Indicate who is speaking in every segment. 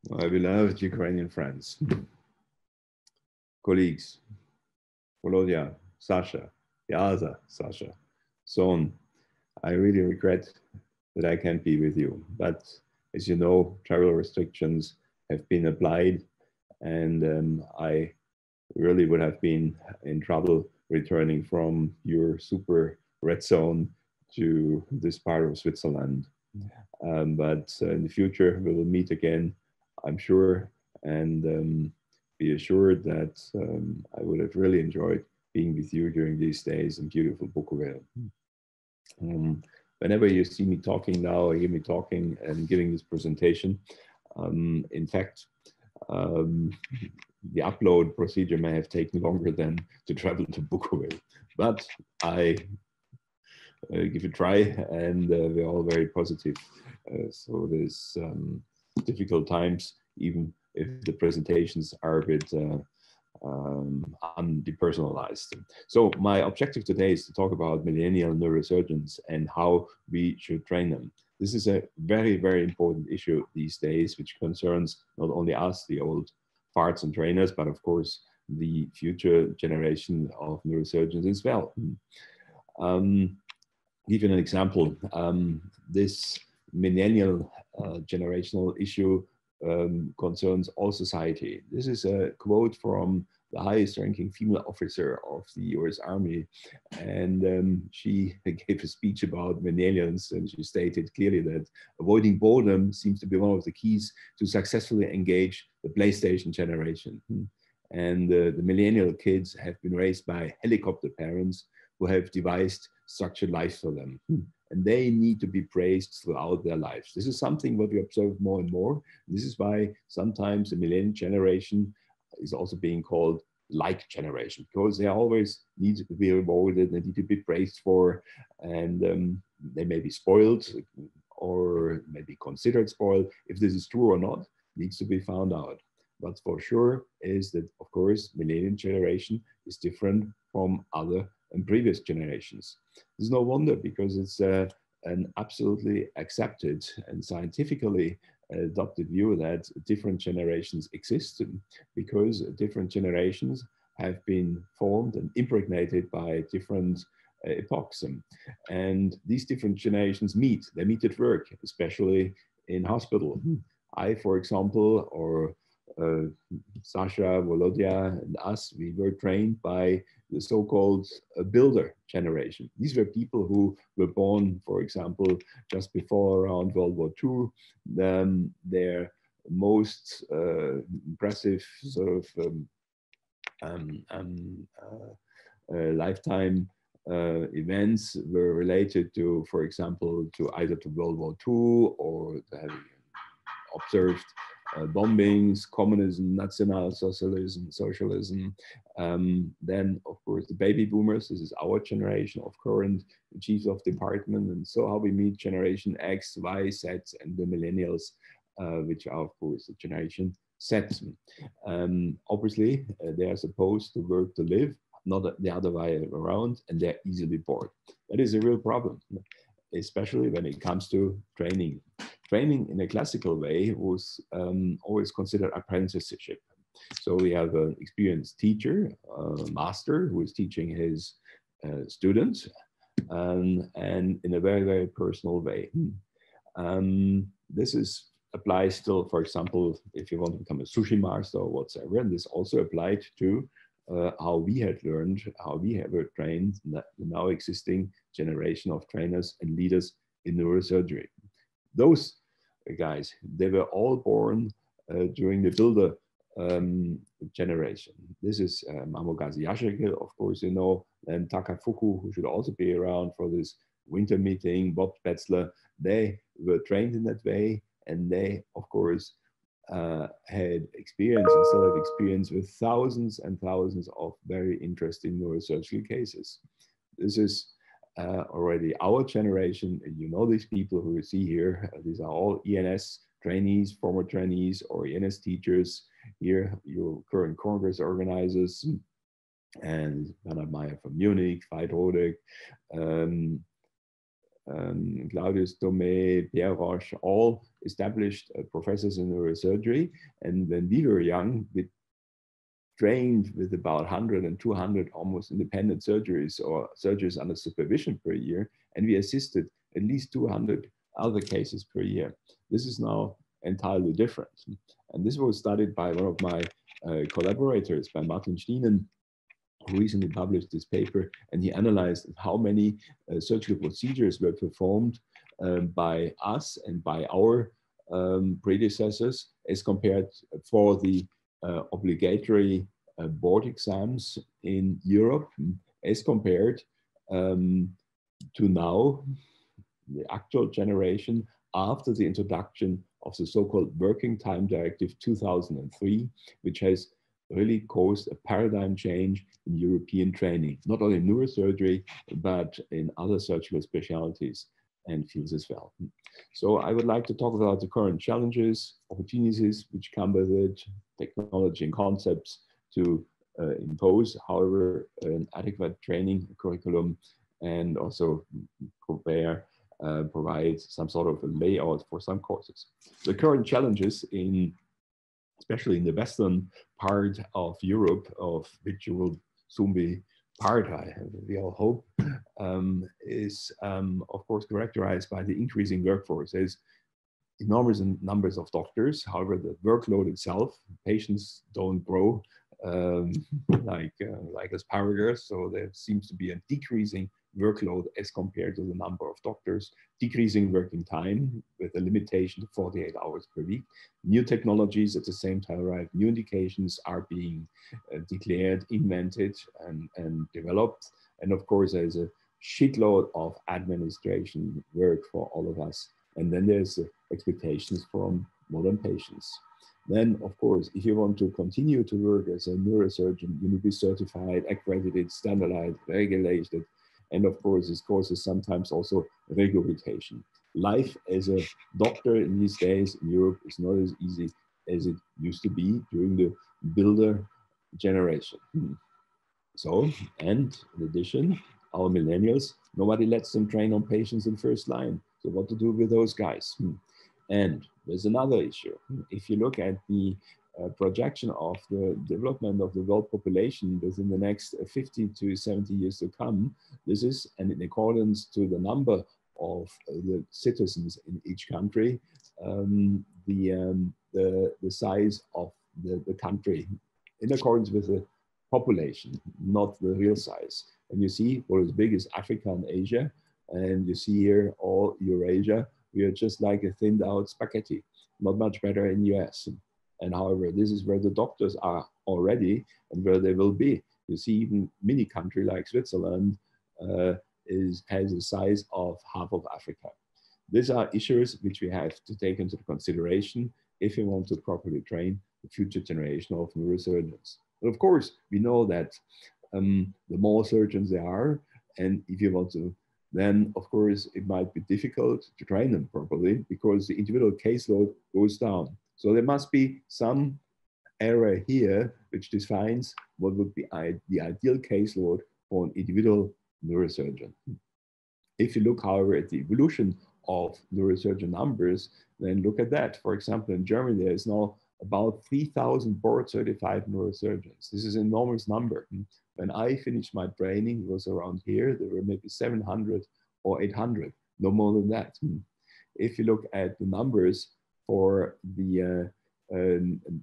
Speaker 1: My beloved Ukrainian friends, colleagues, Volodya, Sasha, Yaza, Sasha, so on. I really regret that I can't be with you. But as you know, travel restrictions have been applied, and I really would have been in trouble returning from your super red zone to this part of Switzerland. But in the future, we will meet again, I'm sure, and be assured that I would have really enjoyed being with you during these days in beautiful Bukovelle. Um, Whenever you see me talking now, or hear me talking and giving this presentation, in fact, um, the upload procedure may have taken longer than to travel to Bukovelle, but I give it a try, and we're all very positive. So there's difficult times, even if the presentations are a bit undepersonalized. So my objective today is to talk about millennial neurosurgeons and how we should train them. This is a very, very important issue these days, which concerns not only us, the old farts and trainers, but of course the future generation of neurosurgeons as well. Um, Give you an example. This millennial generational issue concerns all society. This is a quote from the highest ranking female officer of the US Army. And she gave a speech about millennials, and she stated clearly that avoiding boredom seems to be one of the keys to successfully engage the PlayStation generation. And the millennial kids have been raised by helicopter parents who have devised structured life for them. And they need to be praised throughout their lives. This is something what we observe more and more. This is why sometimes the millennial generation is also being called like generation, because they always need to be rewarded, they need to be praised for, and they may be spoiled or maybe considered spoiled. If this is true or not needs to be found out. But for sure is that, of course, millennial generation is different from other and previous generations. There's no wonder, because it's an absolutely accepted and scientifically adopted view that different generations exist, because different generations have been formed and impregnated by different epochs. And these different generations meet. They meet at work, especially in hospital. I, for example, or uh, Sasha, Volodya, and us, we were trained by the so-called builder generation. These were people who were born, for example, just before around World War II. Their most impressive sort of um, um, lifetime events were related to, for example, to either to World War II or having observed bombings, communism, national socialism. Then, of course, the baby boomers. This is our generation of current chiefs of department, and so how we meet Generation X, Y, Z, and the millennials, which are, of course, the Generation Z. Obviously, they are supposed to work to live, not the other way around, and they're easily bored. That is a real problem, especially when it comes to training. Training in a classical way was always considered apprenticeship. So we have an experienced teacher, master, who is teaching his students, and in a very, very personal way. This is applies still, for example, if you want to become a sushi master or whatsoever, and this also applied to how we had learned, how we have trained the now existing generation of trainers and leaders in neurosurgery. Those guys, they were all born during the builder generation. This is Mamogazi Yashike, of course, you know, and Takafuku, who should also be around for this winter meeting, Bob Spetzler. They were trained in that way, and they, of course, had experience and still have experience with thousands and thousands of very interesting neurosurgical cases. This is already our generation. And you know, these people who you see here, these are all ENS trainees, former trainees, or ENS teachers. Here, your current Congress organizers, and Bernhard Meyer from Munich, Veit Rodek, Claudius Tomé, Pierre Roche, all established professors in neurosurgery. And when we were young, we trained with about 100 and 200 almost independent surgeries or surgeries under supervision per year. And we assisted at least 200 other cases per year. This is now entirely different. And this was studied by one of my collaborators, by Martin Stienen, who recently published this paper, and he analyzed how many surgical procedures were performed by us and by our predecessors as compared for the obligatory board exams in Europe as compared to now, the actual generation after the introduction of the so-called Working Time Directive 2003, which has really caused a paradigm change in European training, not only in neurosurgery, but in other surgical specialties and fields as well. So I would like to talk about the current challenges, opportunities which come with it, technology and concepts to impose, however, an adequate training curriculum, and also provide some sort of a layout for some courses. The current challenges especially in the western part of Europe, of which you will soon be part, we all hope, is of course characterized by the increasing workforce. There's enormous numbers of doctors. However, the workload itself, patients don't grow like asparagus. So there seems to be a decreasing workload as compared to the number of doctors, decreasing working time with a limitation to 48 hours per week. New technologies at the same time arrive, new indications are being declared, invented, and developed. And of course, there's a shitload of administration work for all of us. And then there's expectations from modern patients. Then, of course, if you want to continue to work as a neurosurgeon, you need to be certified, accredited, standardized, regulated. And of course, this causes sometimes also regurgitation. Life as a doctor in these days in Europe is not as easy as it used to be during the builder generation. So, and in addition, our millennials, nobody lets them train on patients in first line. So what to do with those guys? And there's another issue. If you look at the projection of the development of the world population within the next 50 to 70 years to come, this is, and in accordance to the number of the citizens in each country, the size of the country in accordance with the population, not the real size. And you see what is big is Africa and Asia, and you see here all Eurasia. We are just like a thinned out spaghetti, not much better in US. And however, this is where the doctors are already and where they will be. You see even mini country like Switzerland has a size of half of Africa. These are issues which we have to take into consideration if we want to properly train the future generation of neurosurgeons. But of course, we know that the more surgeons there are, and if you want to, then of course it might be difficult to train them properly because the individual caseload goes down. So there must be some area here which defines what would be the ideal caseload for an individual neurosurgeon. If you look, however, at the evolution of neurosurgeon numbers, then look at that. For example, in Germany, there is now about 3,000 board certified neurosurgeons. This is an enormous number. When I finished my training, it was around here, there were maybe 700 or 800, no more than that. If you look at the numbers for the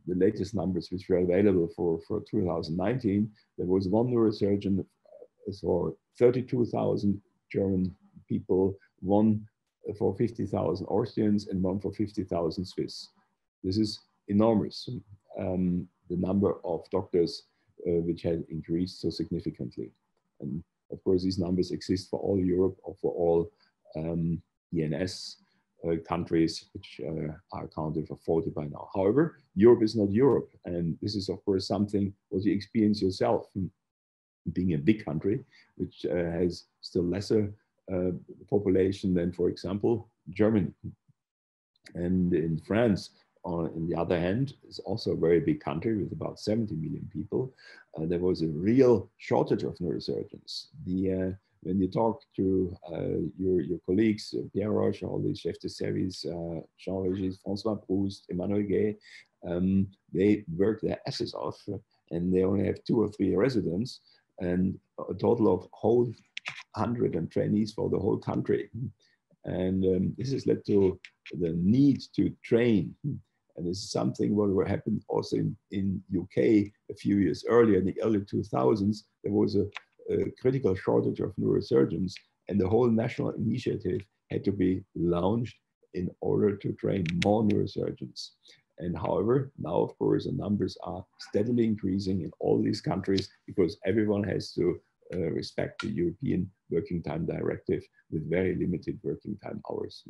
Speaker 1: latest numbers which were available for 2019, there was one neurosurgeon for 32,000 German people, one for 50,000 Austrians, and one for 50,000 Swiss. This is enormous, the number of doctors which has increased so significantly. And of course, these numbers exist for all Europe or for all ENS countries, which are accounted for 40 by now. However, Europe is not Europe. And this is, of course, something what you experience yourself being a big country, which has still lesser population than, for example, Germany. And in France, on the other hand, is also a very big country with about 70 million people. There was a real shortage of neurosurgeons. When when you talk to your colleagues, Pierre Roche, all these chefs de service, Jean Regis, François Proust, Emmanuel Gay, they work their asses off, and they only have 2 or 3 residents and a total of whole 100 trainees for the whole country. And this has led to the need to train. And this is something what happened also in UK a few years earlier, in the early 2000s. There was a critical shortage of neurosurgeons, and the whole national initiative had to be launched in order to train more neurosurgeons. And however, now, of course, the numbers are steadily increasing in all these countries because everyone has to respect the European Working Time Directive with very limited working time hours.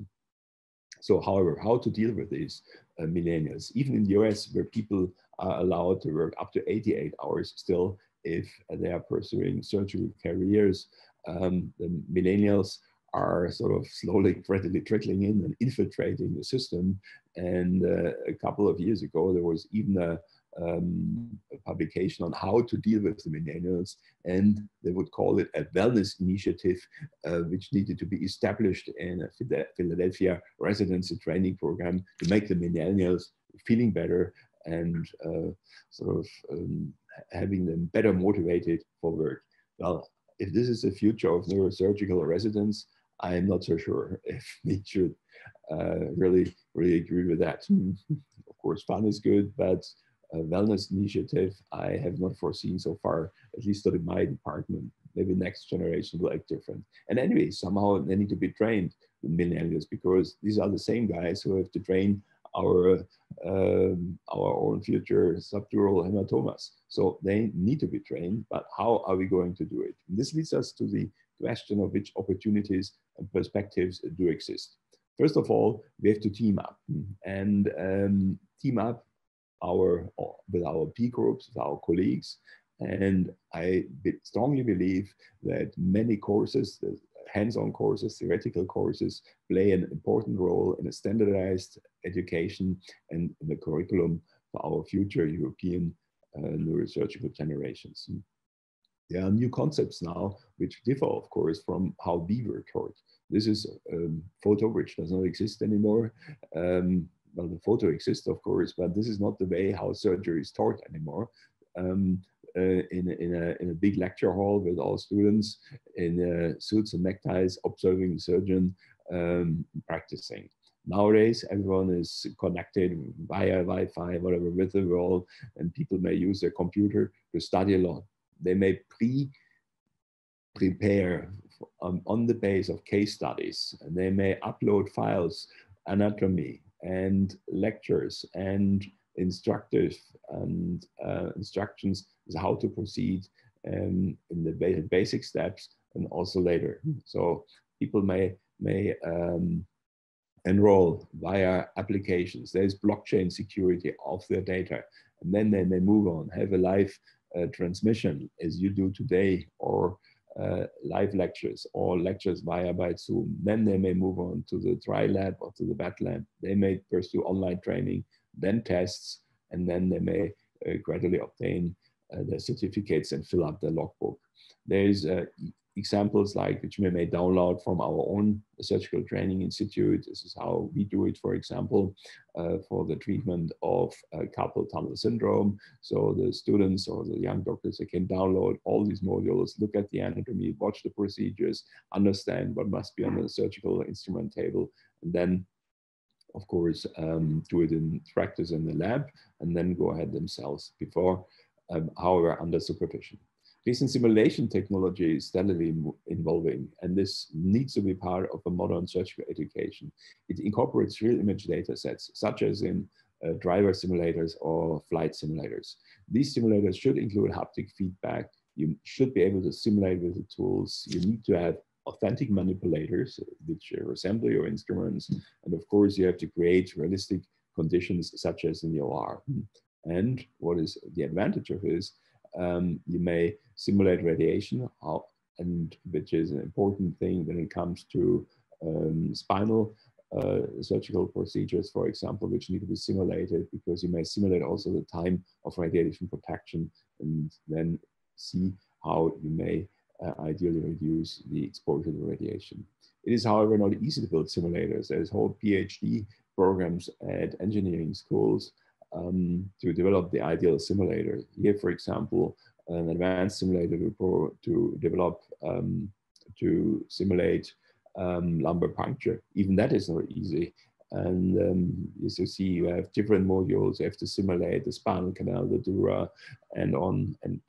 Speaker 1: So, however, how to deal with these millennials? Even in the US, where people are allowed to work up to 88 hours still, if they are pursuing surgery careers, the millennials are sort of slowly, gradually trickling in and infiltrating the system. And a couple of years ago, there was even a publication on how to deal with the millennials, and they would call it a wellness initiative, which needed to be established in a Philadelphia residency training program to make the millennials feeling better and having them better motivated for work. Well, if this is the future of neurosurgical residents, I am not so sure if we should really agree with that. Of course, fun is good, but a wellness initiative I have not foreseen so far, at least not in my department. Maybe next generation will act different. And anyway, somehow they need to be trained, the millennials, because these are the same guys who have to train our own future subdural hematomas. So they need to be trained, but how are we going to do it? And this leads us to the question of which opportunities and perspectives do exist. First of all, we have to team up and team up with our peer groups, with our colleagues. And I strongly believe that many courses, hands-on courses, theoretical courses, play an important role in a standardized education and in the curriculum for our future European neurosurgical generations. There are new concepts now which differ, of course, from how we were taught. This is photo which does not exist anymore. Well, the photo exists, of course, but this is not the way how surgery is taught anymore. In a big lecture hall with all students in suits and neckties, observing the surgeon practicing. Nowadays, everyone is connected via Wi-Fi, whatever, with the world, and people may use their computer to study a lot. They may prepare on the base of case studies, and they may upload files, anatomy, and lectures, and instructive and instructions as how to proceed in the basic steps and also later. So people may enroll via applications. There's blockchain security of their data, and then they may move on, have a live transmission as you do today, or live lectures or lectures by Zoom. Then they may move on to the dry lab or to the wet lab. They may pursue online training, then tests, and then they may gradually obtain their certificates and fill up their logbook. There's examples like which we may download from our own surgical training institute. This is how we do it, for example, for the treatment of carpal tunnel syndrome. So the students or the young doctors, they can download all these modules, look at the anatomy, watch the procedures, understand what must be on the surgical instrument table, and then of course, do it in practice in the lab, and then go ahead themselves before, however, under supervision. Recent simulation technology is steadily evolving, and this needs to be part of a modern surgical education. It incorporates real image data sets, such as in driver simulators or flight simulators. These simulators should include haptic feedback. You should be able to simulate with the tools. You need to have authentic manipulators which resemble your instruments. And of course, you have to create realistic conditions such as in the OR. And what is the advantage of this? You may simulate radiation, and which is an important thing when it comes to spinal surgical procedures, for example, which need to be simulated, because you may simulate also the time of radiation protection and then see how you may ideally reduce the exposure to radiation. It is, however, not easy to build simulators. There's whole PhD programs at engineering schools to develop the ideal simulator. Here, for example, an advanced simulator to develop to simulate lumbar puncture. Even that is not easy. And as you see, you have different modules. You have to simulate the spinal canal, the dura, and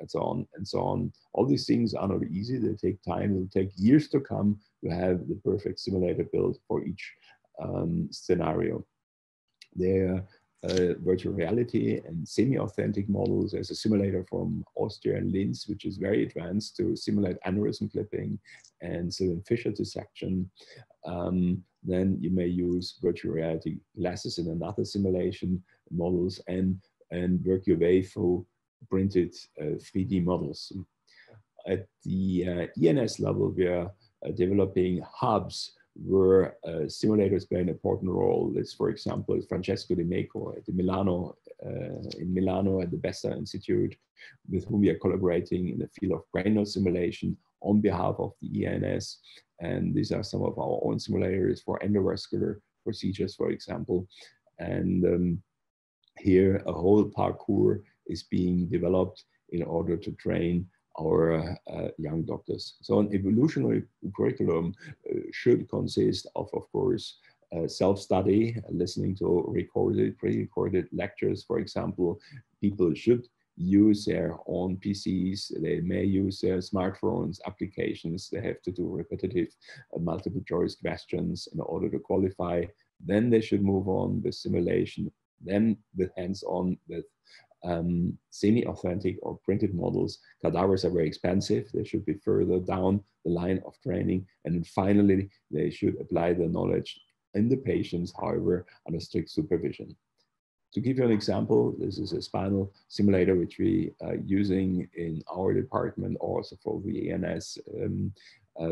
Speaker 1: so on and so on. All these things are not easy. They take time. It will take years to come to have the perfect simulator built for each scenario. There virtual reality and semi-authentic models. There's a simulator from Austria and Linz, which is very advanced to simulate aneurysm clipping and Sylvian fissure dissection. Then you may use virtual reality glasses in another simulation models and work your way through printed 3D models. At the ENS level, we are developing hubs where simulators play an important role. This, for example, is Francesco Di Meco at the in Milano at the Bessa Institute, with whom we are collaborating in the field of cranial simulation on behalf of the ENS. And these are some of our own simulators for endovascular procedures, for example. And here a whole parkour is being developed in order to train our young doctors. So an evolutionary curriculum should consist of course, self-study, listening to pre-recorded lectures, for example. People should use their own PCs, they may use their smartphones, applications, they have to do repetitive multiple choice questions in order to qualify. Then they should move on with simulation, then with hands-on, with semi-authentic or printed models. Cadavers are very expensive. They should be further down the line of training. And then finally, they should apply the knowledge in the patients, however, under strict supervision. To give you an example, this is a spinal simulator which we are using in our department, also for the ENS,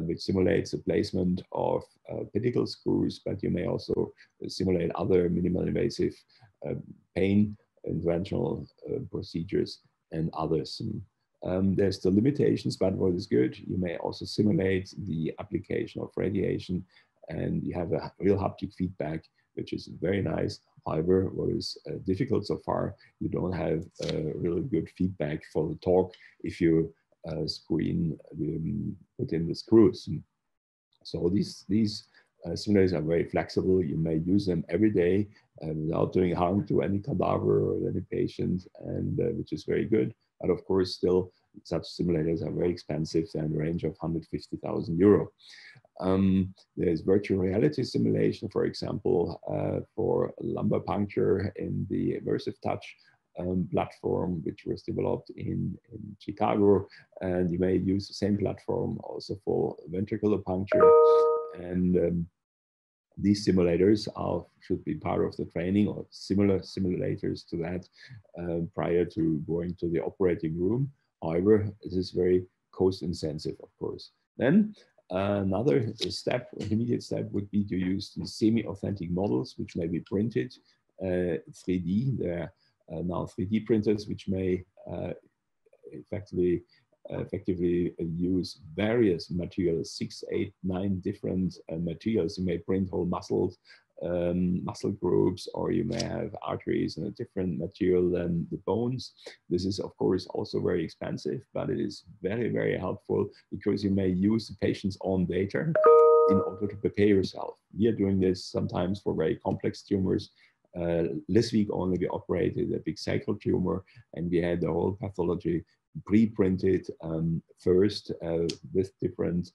Speaker 1: which simulates the placement of pedicle screws, but you may also simulate other minimal invasive pain interventional procedures and others. There's the limitations, but what is good, you may also simulate the application of radiation, and you have a real haptic feedback, which is very nice. However, what is difficult so far, you don't have really good feedback for the talk if you put in the screws. So these simulators are very flexible. You may use them every day without doing harm to any cadaver or any patient, and which is very good. But of course, still, such simulators are very expensive. They're in the range of 150,000 euro. There's virtual reality simulation, for example, for lumbar puncture in the Immersive Touch platform, which was developed in Chicago. And you may use the same platform also for ventricular puncture. And these simulators should be part of the training, or similar simulators to that prior to going to the operating room. However, it is very cost intensive, of course. Then another step, intermediate step, would be to use the semi-authentic models, which may be printed 3D. There are now 3D printers, which may effectively use various materials, 6, 8, 9 different materials. You may print whole muscles, muscle groups, or you may have arteries in a different material than the bones. This is, of course, also very expensive, but it is very, very helpful because you may use the patient's own data in order to prepare yourself. We are doing this sometimes for very complex tumors. This week only we operated a big sacral tumor, and we had the whole pathology pre-printed first with different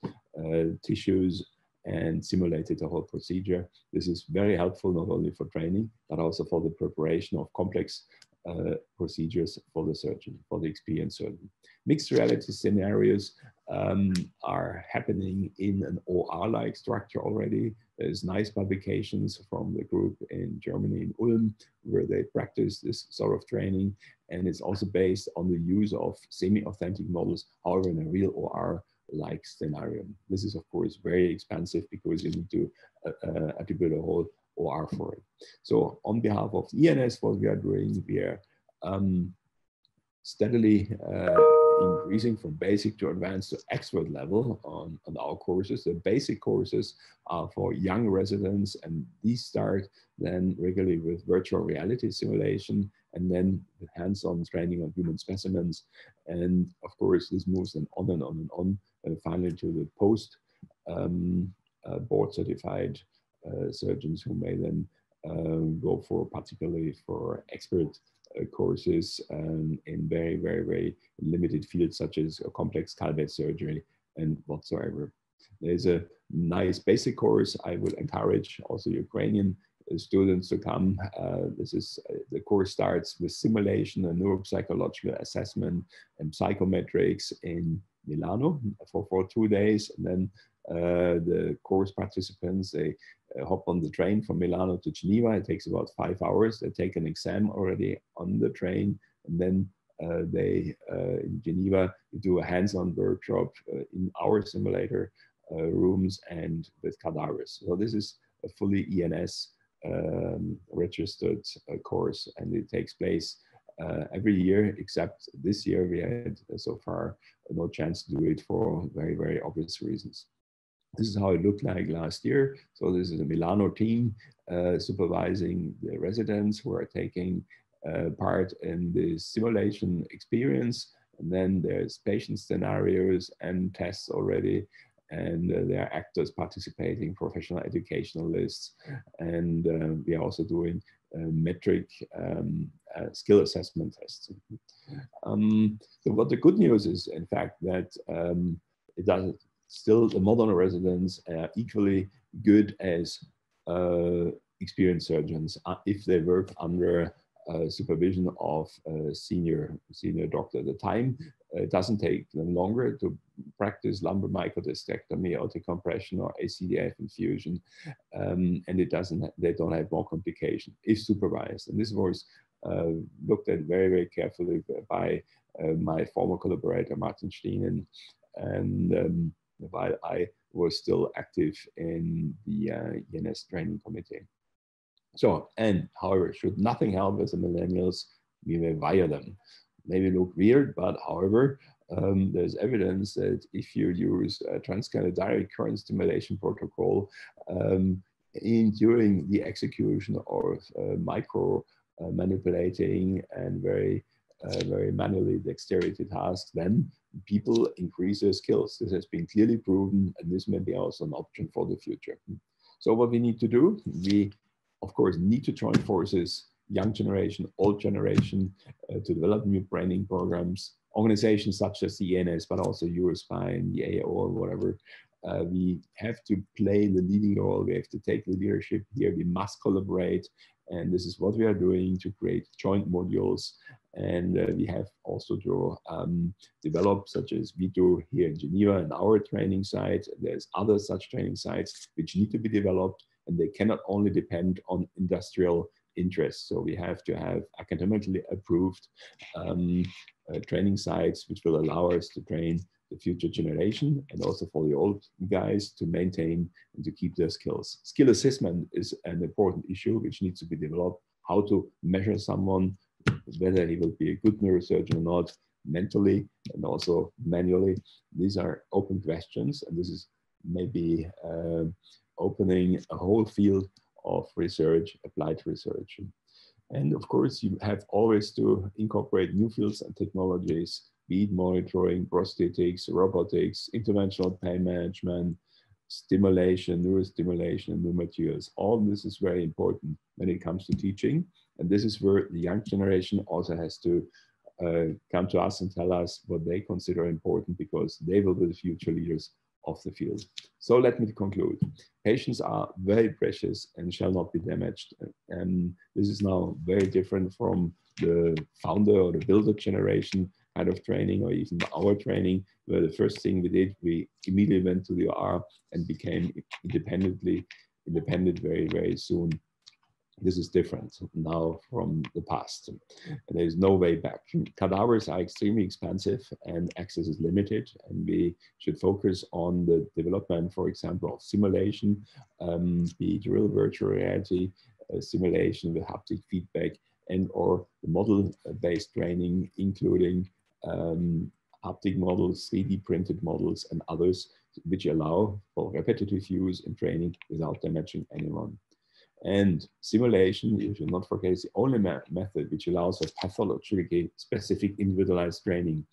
Speaker 1: tissues and simulated the whole procedure. This is very helpful not only for training, but also for the preparation of complex procedures for the surgeon, for the experienced surgeon. Mixed reality scenarios are happening in an OR-like structure already. There's nice publications from the group in Germany, in Ulm, where they practice this sort of training. And it's also based on the use of semi-authentic models, however, in a real OR-like scenario. This is, of course, very expensive because you need to attribute a whole OR for it. So on behalf of ENS, what we are doing, we are steadily increasing from basic to advanced to expert level on our courses. The basic courses are for young residents, and these start then regularly with virtual reality simulation, and then with hands-on training on human specimens. And of course, this moves then on and on and on, finally to the post board certified surgeons who may then go for particularly for expert courses in very, very, very limited fields such as complex skull bed surgery and whatsoever. There's a nice basic course. I would encourage also Ukrainian students to come. The course starts with simulation and neuropsychological assessment and psychometrics in Milano for 2 days. And then the course participants, they hop on the train from Milano to Geneva. It takes about 5 hours. They take an exam already on the train, and then they in Geneva do a hands-on workshop in our simulator rooms and with cadavers. So this is a fully ENS registered course, and it takes place every year, except this year we had so far no chance to do it for very, very obvious reasons. This is how it looked like last year. So this is a Milano team supervising the residents who are taking part in the simulation experience. And then there's patient scenarios and tests already. And there are actors participating, professional educationalists. And we are also doing metric skill assessment tests. So what the good news is, in fact, that it does still the modern residents are equally good as experienced surgeons if they work under supervision of a senior doctor. The time doesn't take them longer to practice lumbar microdiscectomy, aortic compression, or ACDF infusion, and they don't have more complication if supervised. And this was looked at very, very carefully by my former collaborator Martin Steenen, and while I was still active in the ENS training committee. So, and however, should nothing help with the millennials, we may wire them. Maybe look weird, but however, there's evidence that if you use a transcranial direct current stimulation protocol during the execution of micro manipulating and very manually dexterity tasks, then people increase their skills. This has been clearly proven, and this may be also an option for the future. So what we need to do, we of course need to join forces, young generation, old generation, to develop new training programs, organizations such as the ENS, but also Eurospine, the AO, or whatever. We have to play the leading role. We have to take the leadership here. We must collaborate. And this is what we are doing to create joint modules. And we have also to develop, such as we do here in Geneva in our training site. There's other such training sites which need to be developed, and they cannot only depend on industrial interests. So we have to have academically approved training sites which will allow us to train the future generation, and also for the old guys to maintain and to keep their skills. Skill assessment is an important issue which needs to be developed. How to measure someone, whether he will be a good neurosurgeon or not, mentally and also manually. These are open questions, and this is maybe opening a whole field of research, applied research. And of course, you have always to incorporate new fields and technologies, bead monitoring, prosthetics, robotics, interventional pain management, stimulation, neurostimulation, and new materials. All this is very important when it comes to teaching. And this is where the young generation also has to come to us and tell us what they consider important, because they will be the future leaders of the field. So let me conclude. Patients are very precious and shall not be damaged. And this is now very different from the founder or the builder generation kind of training, or even our training, where the first thing we did, we immediately went to the OR and became independent very, very soon. This is different now from the past, and there's no way back. Cadavers are extremely expensive and access is limited, and we should focus on the development, for example, of simulation, be it real virtual reality, simulation with haptic feedback, and or the model-based training, including haptic models, 3D printed models, and others which allow for repetitive use in training without damaging anyone. And simulation, you should not forget, is the only method which allows for pathologically specific individualized training.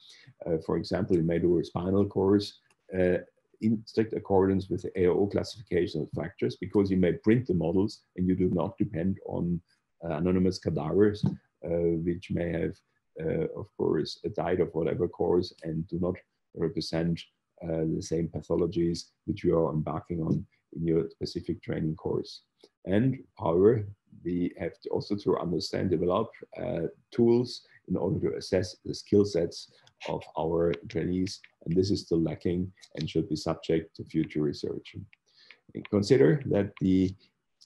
Speaker 1: For example, you may do a spinal course in strict accordance with the AO classification of fractures, because you may print the models and you do not depend on anonymous cadavers, which may have, of course, died of whatever cause and do not represent the same pathologies which you are embarking on in your specific training course. And however, we have to also to understand, develop tools in order to assess the skill sets of our trainees. And this is still lacking and should be subject to future research. And consider that the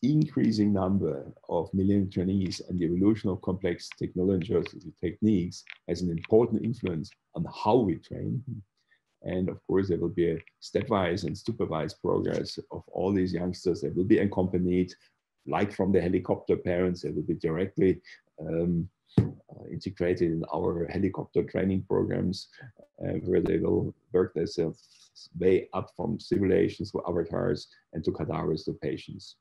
Speaker 1: increasing number of millennial trainees and the evolution of complex technological techniques has an important influence on how we train. And of course, there will be a stepwise and supervised progress of all these youngsters. They will be accompanied, like from the helicopter parents, they will be directly integrated in our helicopter training programs, where they will work themselves way up from simulations to avatars and to cadavers to patients.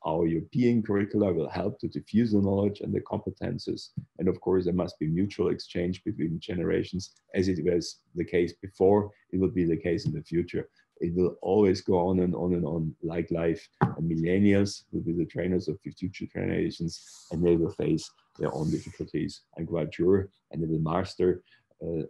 Speaker 1: Our European curricula will help to diffuse the knowledge and the competences. And of course, there must be mutual exchange between generations, as it was the case before, it will be the case in the future. It will always go on and on and on, like life. And millennials will be the trainers of the future generations, and they will face their own difficulties, I'm quite sure, and they will master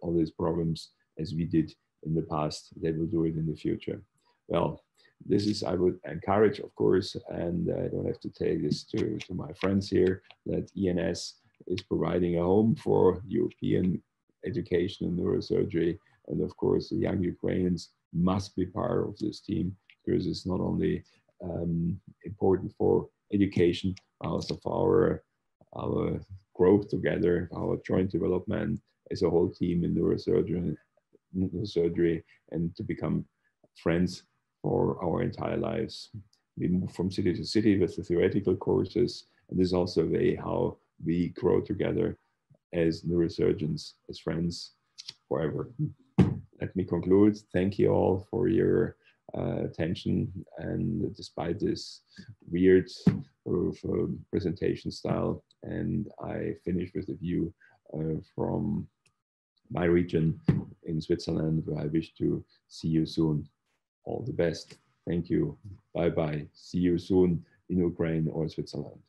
Speaker 1: all these problems as we did in the past. They will do it in the future. Well, this is, I would encourage, of course, and I don't have to take this to my friends here, that ENS is providing a home for European education in neurosurgery. And of course, the young Ukrainians must be part of this team, because it's not only important for education, but also for our growth together, our joint development as a whole team in neurosurgery, and to become friends for our entire lives. We move from city to city with the theoretical courses, and this is also a way how we grow together as neurosurgeons, as friends forever. Let me conclude. Thank you all for your attention, and despite this weird presentation style, and I finish with a view from my region in Switzerland, where I wish to see you soon. All the best. Thank you. Bye-bye. See you soon in Ukraine or Switzerland.